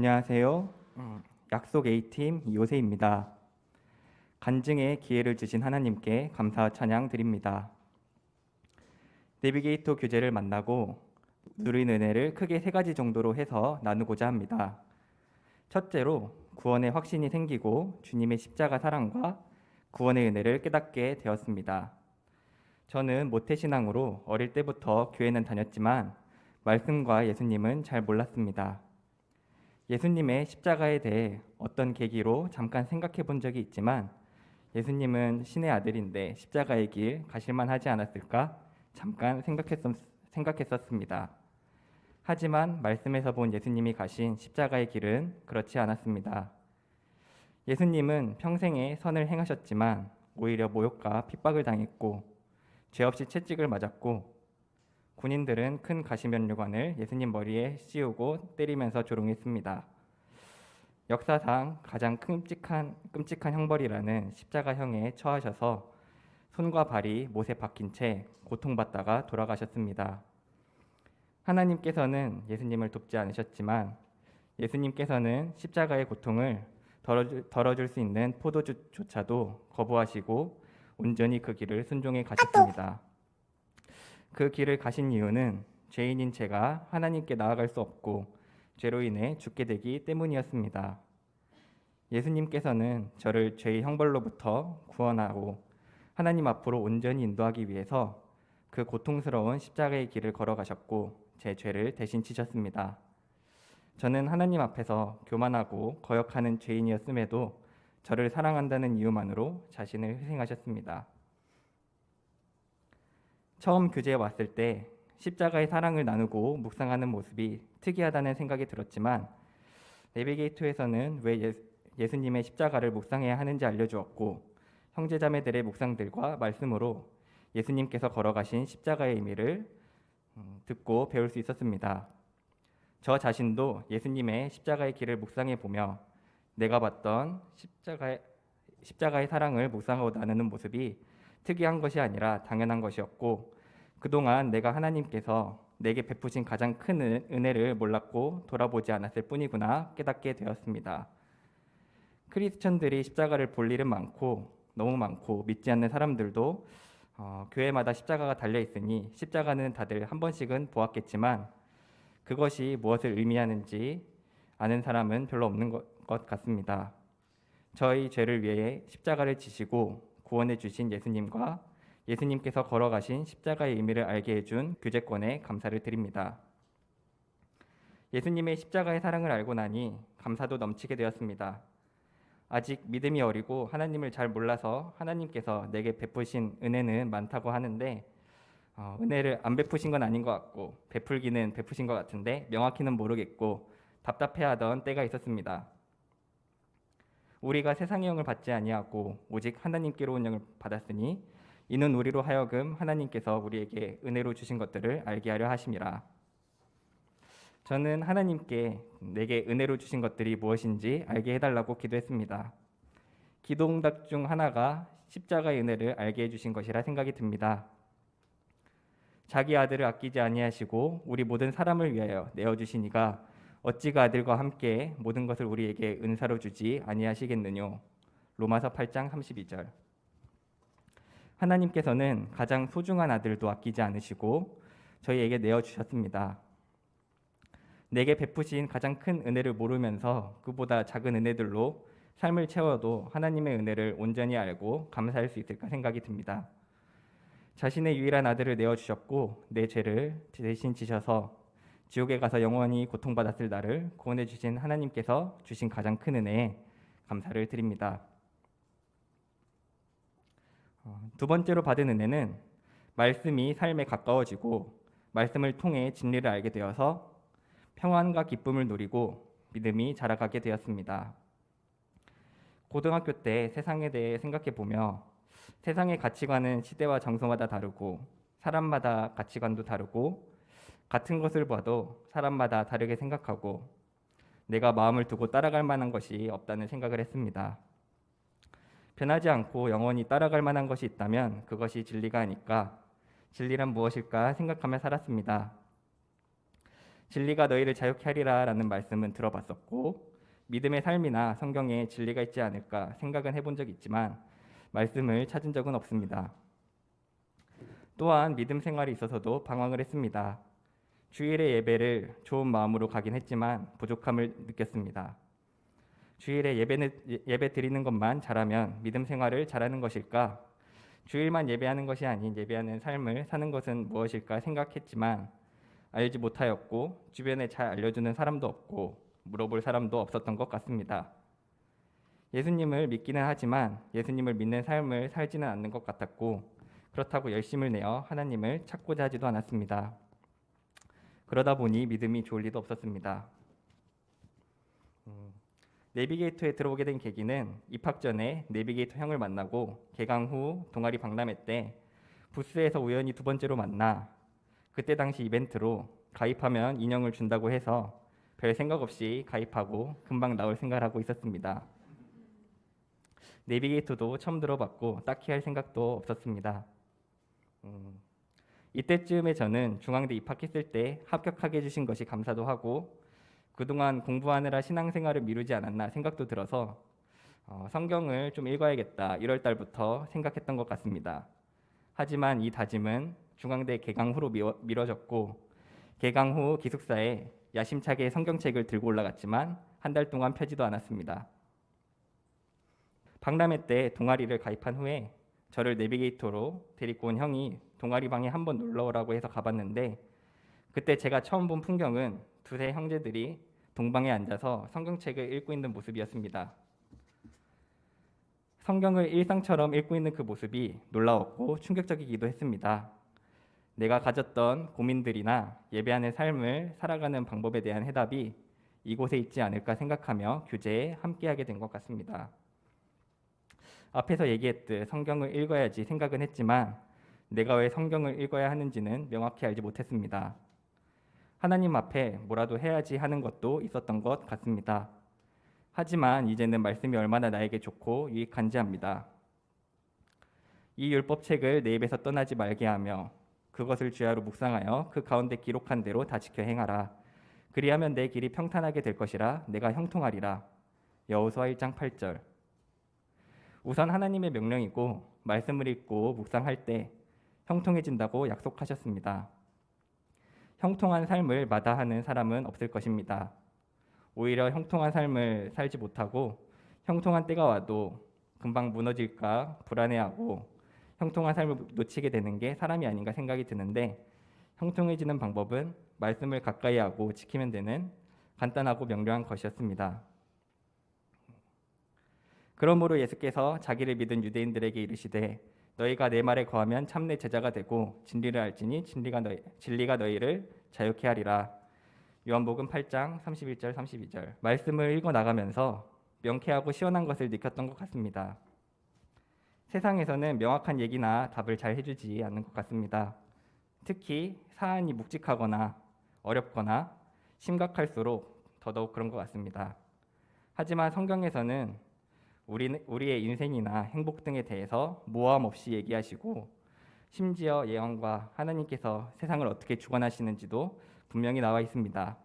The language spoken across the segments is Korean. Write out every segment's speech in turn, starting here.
안녕하세요. 약속 A팀 이호세입니다. 간증의 기회를 주신 하나님께 감사와 찬양 드립니다. 내비게이터 교재를 만나고 누린 은혜를 크게 세 가지 정도로 해서 나누고자 합니다. 첫째로 구원의 확신이 생기고 주님의 십자가 사랑과 구원의 은혜를 깨닫게 되었습니다. 저는 모태신앙으로 어릴 때부터 교회는 다녔지만 말씀과 예수님은 잘 몰랐습니다. 예수님의 십자가에 대해 어떤 계기로 잠깐 생각해 본 적이 있지만 예수님은 신의 아들인데 십자가의 길 가실만 하지 않았을까 잠깐 생각했었습니다. 하지만 말씀에서 본 예수님이 가신 십자가의 길은 그렇지 않았습니다. 예수님은 평생에 선을 행하셨지만 오히려 모욕과 핍박을 당했고 죄 없이 채찍을 맞았고 군인들은 큰 가시면류관을 예수님 머리에 씌우고 때리면서 조롱했습니다. 역사상 가장 끔찍한 형벌이라는 십자가형에 처하셔서 손과 발이 못에 박힌 채 고통받다가 돌아가셨습니다. 하나님께서는 예수님을 돕지 않으셨지만 예수님께서는 십자가의 고통을 덜어줄 수 있는 포도주조차도 거부하시고 온전히 그 길을 순종해 가셨습니다. 그 길을 가신 이유는 죄인인 제가 하나님께 나아갈 수 없고 죄로 인해 죽게 되기 때문이었습니다. 예수님께서는 저를 죄의 형벌로부터 구원하고 하나님 앞으로 온전히 인도하기 위해서 그 고통스러운 십자가의 길을 걸어가셨고 제 죄를 대신 지셨습니다. 저는 하나님 앞에서 교만하고 거역하는 죄인이었음에도 저를 사랑한다는 이유만으로 자신을 희생하셨습니다. 처음 교제에 왔을 때 십자가의 사랑을 나누고 묵상하는 모습이 특이하다는 생각이 들었지만 내비게이터에서는 왜 예수님의 십자가를 묵상해야 하는지 알려주었고 형제자매들의 묵상들과 말씀으로 예수님께서 걸어가신 십자가의 의미를 듣고 배울 수 있었습니다. 저 자신도 예수님의 십자가의 길을 묵상해 보며 내가 봤던 십자가의 사랑을 묵상하고 나누는 모습이 특이한 것이 아니라 당연한 것이었고 그동안 내가 하나님께서 내게 베푸신 가장 큰 은혜를 몰랐고 돌아보지 않았을 뿐이구나 깨닫게 되었습니다. 크리스천들이 십자가를 볼 일은 너무 많고 믿지 않는 사람들도 교회마다 십자가가 달려 있으니 십자가는 다들 한 번씩은 보았겠지만 그것이 무엇을 의미하는지 아는 사람은 별로 없는 것 같습니다. 저희 죄를 위해 십자가를 지시고 구원해 주신 예수님과 예수님께서 걸어가신 십자가의 의미를 알게 해준 교제권에 감사를 드립니다. 예수님의 십자가의 사랑을 알고 나니 감사도 넘치게 되었습니다. 아직 믿음이 어리고 하나님을 잘 몰라서 하나님께서 내게 베푸신 은혜는 많다고 하는데 은혜를 안 베푸신 건 아닌 것 같고 베풀기는 베푸신 것 같은데 명확히는 모르겠고 답답해하던 때가 있었습니다. 우리가 세상의 영을 받지 아니하고 오직 하나님께로 온 영을 받았으니 이는 우리로 하여금 하나님께서 우리에게 은혜로 주신 것들을 알게 하려 하심이라. 저는 하나님께 내게 은혜로 주신 것들이 무엇인지 알게 해달라고 기도했습니다. 기도응답 중 하나가 십자가의 은혜를 알게 해주신 것이라 생각이 듭니다. 자기 아들을 아끼지 아니하시고 우리 모든 사람을 위하여 내어주시니가 어찌 그 아들과 함께 모든 것을 우리에게 은사로 주지 아니하시겠느뇨. 로마서 8장 32절. 하나님께서는 가장 소중한 아들도 아끼지 않으시고 저희에게 내어주셨습니다. 내게 베푸신 가장 큰 은혜를 모르면서 그보다 작은 은혜들로 삶을 채워도 하나님의 은혜를 온전히 알고 감사할 수 있을까 생각이 듭니다. 자신의 유일한 아들을 내어주셨고 내 죄를 대신 지셔서 지옥에 가서 영원히 고통받았을 나를 구원해 주신 하나님께서 주신 가장 큰 은혜에 감사를 드립니다. 두 번째로 받은 은혜는 말씀이 삶에 가까워지고 말씀을 통해 진리를 알게 되어서 평안과 기쁨을 누리고 믿음이 자라가게 되었습니다. 고등학교 때 세상에 대해 생각해 보며 세상의 가치관은 시대와 정서마다 다르고 사람마다 가치관도 다르고 같은 것을 봐도 사람마다 다르게 생각하고 내가 마음을 두고 따라갈 만한 것이 없다는 생각을 했습니다. 변하지 않고 영원히 따라갈 만한 것이 있다면 그것이 진리가 아닐까, 진리란 무엇일까 생각하며 살았습니다. 진리가 너희를 자유케 하리라라는 말씀은 들어봤었고 믿음의 삶이나 성경에 진리가 있지 않을까 생각은 해본 적이 있지만 말씀을 찾은 적은 없습니다. 또한 믿음 생활에 있어서도 방황을 했습니다. 주일의 예배를 좋은 마음으로 가긴 했지만 부족함을 느꼈습니다. 주일에 예배 드리는 것만 잘하면 믿음 생활을 잘하는 것일까? 주일만 예배하는 것이 아닌 예배하는 삶을 사는 것은 무엇일까 생각했지만 알지 못하였고 주변에 잘 알려주는 사람도 없고 물어볼 사람도 없었던 것 같습니다. 예수님을 믿기는 하지만 예수님을 믿는 삶을 살지는 않는 것 같았고 그렇다고 열심을 내어 하나님을 찾고자 하지도 않았습니다. 그러다 보니 믿음이 좋을 리도 없었습니다. 내비게이터에 들어오게 된 계기는 입학 전에 내비게이터 형을 만나고 개강 후 동아리 박람회 때 부스에서 우연히 두 번째로 만나 그때 당시 이벤트로 가입하면 인형을 준다고 해서 별 생각 없이 가입하고 금방 나올 생각을 하고 있었습니다. 내비게이터도 처음 들어봤고 딱히 할 생각도 없었습니다. 이때쯤에 저는 중앙대 입학했을 때 합격하게 해주신 것이 감사도 하고 그동안 공부하느라 신앙생활을 미루지 않았나 생각도 들어서 성경을 좀 읽어야겠다 1월 달부터 생각했던 것 같습니다. 하지만 이 다짐은 중앙대 개강 후로 미뤄졌고 개강 후 기숙사에 야심차게 성경책을 들고 올라갔지만 한 달 동안 펴지도 않았습니다. 박람회 때 동아리를 가입한 후에 저를 내비게이터로 데리고 온 형이 동아리 방에 한번 놀러 오라고 해서 가봤는데 그때 제가 처음 본 풍경은 두세 형제들이 동방에 앉아서 성경책을 읽고 있는 모습이었습니다. 성경을 일상처럼 읽고 있는 그 모습이 놀라웠고 충격적이기도 했습니다. 내가 가졌던 고민들이나 예배하는 삶을 살아가는 방법에 대한 해답이 이곳에 있지 않을까 생각하며 교제에 함께하게 된 것 같습니다. 앞에서 얘기했듯 성경을 읽어야지 생각은 했지만 내가 왜 성경을 읽어야 하는지는 명확히 알지 못했습니다. 하나님 앞에 뭐라도 해야지 하는 것도 있었던 것 같습니다. 하지만 이제는 말씀이 얼마나 나에게 좋고 유익한지 압니다. 이 율법책을 내 입에서 떠나지 말게 하며 그것을 주야로 묵상하여 그 가운데 기록한 대로 다 지켜 행하라. 그리하면 내 길이 평탄하게 될 것이라 내가 형통하리라. 여호수아 1장 8절. 우선 하나님의 명령이고 말씀을 읽고 묵상할 때 형통해진다고 약속하셨습니다. 형통한 삶을 마다하는 사람은 없을 것입니다. 오히려 형통한 삶을 살지 못하고 형통한 때가 와도 금방 무너질까 불안해하고 형통한 삶을 놓치게 되는 게 사람이 아닌가 생각이 드는데 형통해지는 방법은 말씀을 가까이 하고 지키면 되는 간단하고 명료한 것이었습니다. 그러므로 예수께서 자기를 믿은 유대인들에게 이르시되 너희가 내 말에 거하면 참 내 제자가 되고 진리를 알지니 진리가 너희를 자유케 하리라. 요한복음 8장 31절 32절. 말씀을 읽어 나가면서 명쾌하고 시원한 것을 느꼈던 것 같습니다. 세상에서는 명확한 얘기나 답을 잘 해주지 않는 것 같습니다. 특히 사안이 묵직하거나 어렵거나 심각할수록 더더욱 그런 것 같습니다. 하지만 성경에서는 우리의 인생이나 행복 등에 대해서 모함 없이 얘기하시고 심지어 예언과 하나님께서 세상을 어떻게 주관하시는지도 분명히 나와 있습니다.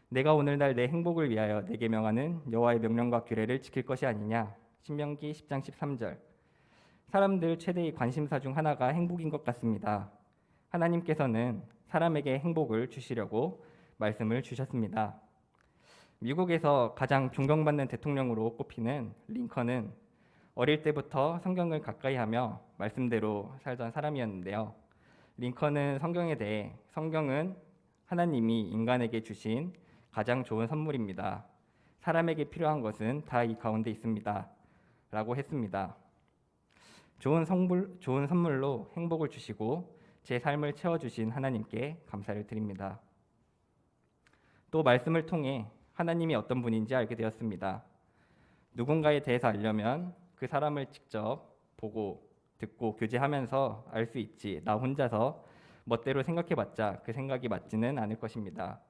내가 오늘날 내 행복을 위하여 내게 명하는 여호와의 명령과 규례를 지킬 것이 아니냐. 신명기 10장 13절. 사람들 최대의 관심사 중 하나가 행복인 것 같습니다. 하나님께서는 사람에게 행복을 주시려고 말씀을 주셨습니다. 미국에서 가장 존경받는 대통령으로 꼽히는 링컨은 어릴 때부터 성경을 가까이 하며 말씀대로 살던 사람이었는데요. 링컨은 성경에 대해 성경은 하나님이 인간에게 주신 가장 좋은 선물입니다. 사람에게 필요한 것은 다 이 가운데 있습니다. 라고 했습니다. 좋은 선물로 행복을 주시고 제 삶을 채워주신 하나님께 감사를 드립니다. 또 말씀을 통해 하나님이 어떤 분인지 알게 되었습니다. 누군가에 대해서 알려면 그 사람을 직접 보고 듣고 교제하면서 알 수 있지 나 혼자서 멋대로 생각해봤자 그 생각이 맞지는 않을 것입니다.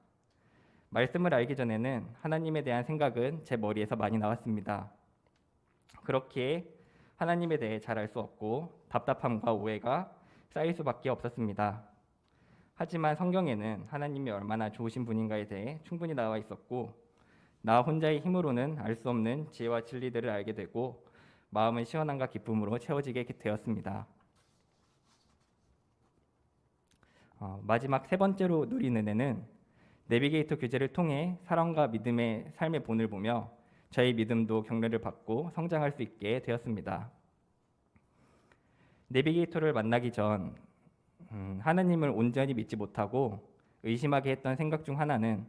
말씀을 알기 전에는 하나님에 대한 생각은 제 머리에서 많이 나왔습니다. 그렇기에 하나님에 대해 잘 알 수 없고 답답함과 오해가 쌓일 수밖에 없었습니다. 하지만 성경에는 하나님이 얼마나 좋으신 분인가에 대해 충분히 나와 있었고 나 혼자의 힘으로는 알 수 없는 지혜와 진리들을 알게 되고 마음은 시원함과 기쁨으로 채워지게 되었습니다. 마지막 세 번째로 누린 은혜는 내비게이터 교재를 통해 사랑과 믿음의 삶의 본을 보며 저의 믿음도 격려를 받고 성장할 수 있게 되었습니다. 내비게이터를 만나기 전 하나님을 온전히 믿지 못하고 의심하게 했던 생각 중 하나는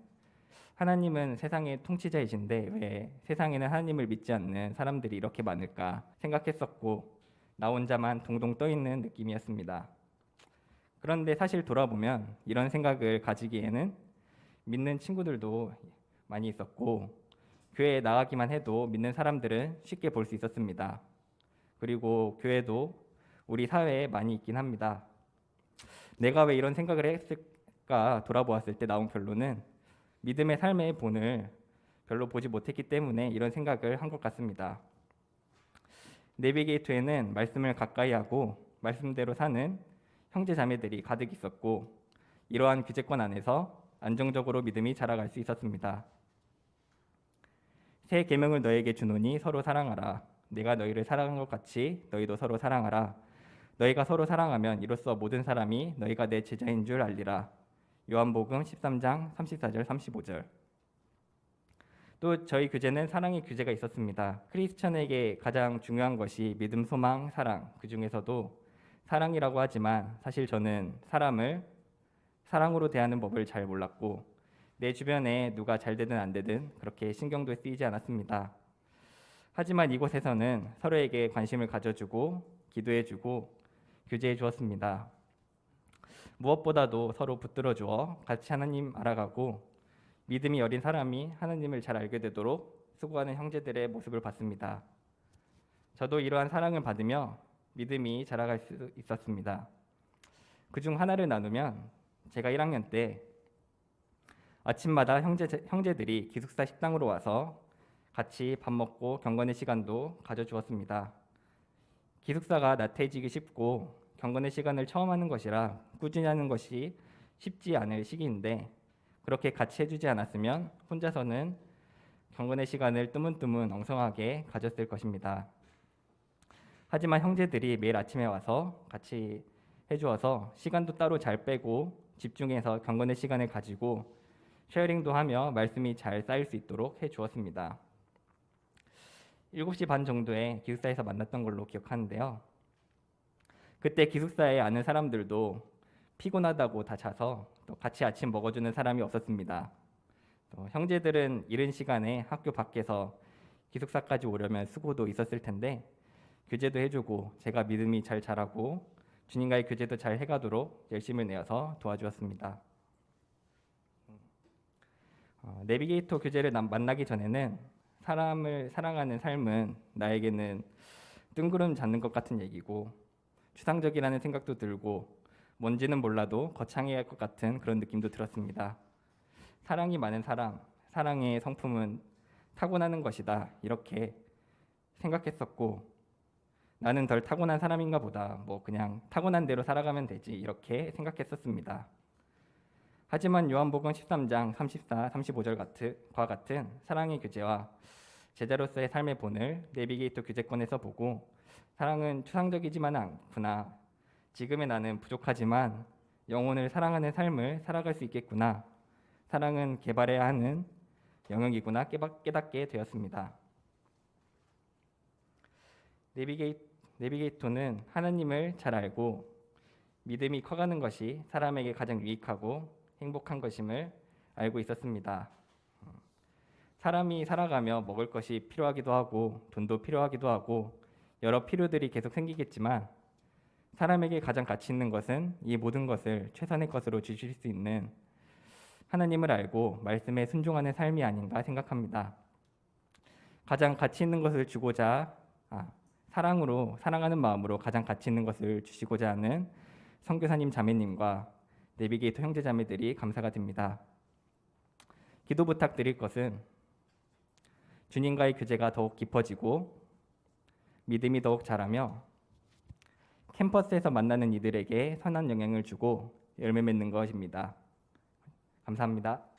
하나님은 세상의 통치자이신데 왜 세상에는 하나님을 믿지 않는 사람들이 이렇게 많을까 생각했었고 나 혼자만 동동 떠 있는 느낌이었습니다. 그런데 사실 돌아보면 이런 생각을 가지기에는 믿는 친구들도 많이 있었고 교회에 나가기만 해도 믿는 사람들은 쉽게 볼 수 있었습니다. 그리고 교회도 우리 사회에 많이 있긴 합니다. 내가 왜 이런 생각을 했을까 돌아보았을 때 나온 결론은 믿음의 삶의 본을 별로 보지 못했기 때문에 이런 생각을 한 것 같습니다. 내비게이터에는 말씀을 가까이 하고 말씀대로 사는 형제 자매들이 가득 있었고 이러한 규제권 안에서 안정적으로 믿음이 자라갈 수 있었습니다. 새 계명을 너에게 주노니 서로 사랑하라. 내가 너희를 사랑한 것 같이 너희도 서로 사랑하라. 너희가 서로 사랑하면 이로써 모든 사람이 너희가 내 제자인 줄 알리라. 요한복음 13장 34절 35절. 또 저희 교재는 사랑의 규제가 있었습니다. 크리스천에게 가장 중요한 것이 믿음, 소망, 사랑. 그 중에서도 사랑이라고 하지만 사실 저는 사람을 사랑으로 대하는 법을 잘 몰랐고 내 주변에 누가 잘 되든 안 되든 그렇게 신경도 쓰이지 않았습니다. 하지만 이곳에서는 서로에게 관심을 가져주고 기도해주고 교제해 주었습니다. 무엇보다도 서로 붙들어주어 같이 하나님 알아가고 믿음이 어린 사람이 하나님을 잘 알게 되도록 수고하는 형제들의 모습을 봤습니다. 저도 이러한 사랑을 받으며 믿음이 자라갈 수 있었습니다. 그중 하나를 나누면 제가 1학년 때 아침마다 형제들이 기숙사 식당으로 와서 같이 밥 먹고 경건의 시간도 가져주었습니다. 기숙사가 나태해지기 쉽고 경건의 시간을 처음 하는 것이라 꾸준히 하는 것이 쉽지 않을 시기인데 그렇게 같이 해주지 않았으면 혼자서는 경건의 시간을 뜨문뜨문 엉성하게 가졌을 것입니다. 하지만 형제들이 매일 아침에 와서 같이 해주어서 시간도 따로 잘 빼고 집중해서 경건의 시간을 가지고 쉐어링도 하며 말씀이 잘 쌓일 수 있도록 해주었습니다. 7시 반 정도에 기숙사에서 만났던 걸로 기억하는데요. 그때 기숙사에 아는 사람들도 피곤하다고 다 자서 또 같이 아침 먹어주는 사람이 없었습니다. 또 형제들은 이른 시간에 학교 밖에서 기숙사까지 오려면 수고도 있었을 텐데 교제도 해주고 제가 믿음이 잘 자라고 주님과의 교제도 잘 해가도록 열심을 내어서 도와주었습니다. 내비게이터 교제를 만나기 전에는 사람을 사랑하는 삶은 나에게는 뜬구름 잡는 것 같은 얘기고 추상적이라는 생각도 들고 뭔지는 몰라도 거창해야 할 것 같은 그런 느낌도 들었습니다. 사랑이 많은 사람, 사랑의 성품은 타고나는 것이다 이렇게 생각했었고 나는 덜 타고난 사람인가 보다 그냥 타고난 대로 살아가면 되지 이렇게 생각했었습니다. 하지만 요한복음 13장 34, 35절과 같은 사랑의 교제와 제자로서의 삶의 본을 내비게이터 교제권에서 보고 사랑은 추상적이지만 않구나. 지금의 나는 부족하지만 영혼을 사랑하는 삶을 살아갈 수 있겠구나. 사랑은 개발해야 하는 영역이구나 깨닫게 되었습니다. 내비게이터는 하나님을 잘 알고 믿음이 커가는 것이 사람에게 가장 유익하고 행복한 것임을 알고 있었습니다. 사람이 살아가며 먹을 것이 필요하기도 하고 돈도 필요하기도 하고 여러 필요들이 계속 생기겠지만 사람에게 가장 가치 있는 것은 이 모든 것을 최선의 것으로 주실 수 있는 하나님을 알고 말씀에 순종하는 삶이 아닌가 생각합니다. 가장 가치 있는 것을 주고자 사랑하는 마음으로 가장 가치 있는 것을 주시고자 하는 선교사님 자매님과 내비게이터 형제 자매들이 감사가 됩니다. 기도 부탁드릴 것은 주님과의 교제가 더욱 깊어지고 믿음이 더욱 자라며 캠퍼스에서 만나는 이들에게 선한 영향을 주고 열매 맺는 것입니다. 감사합니다.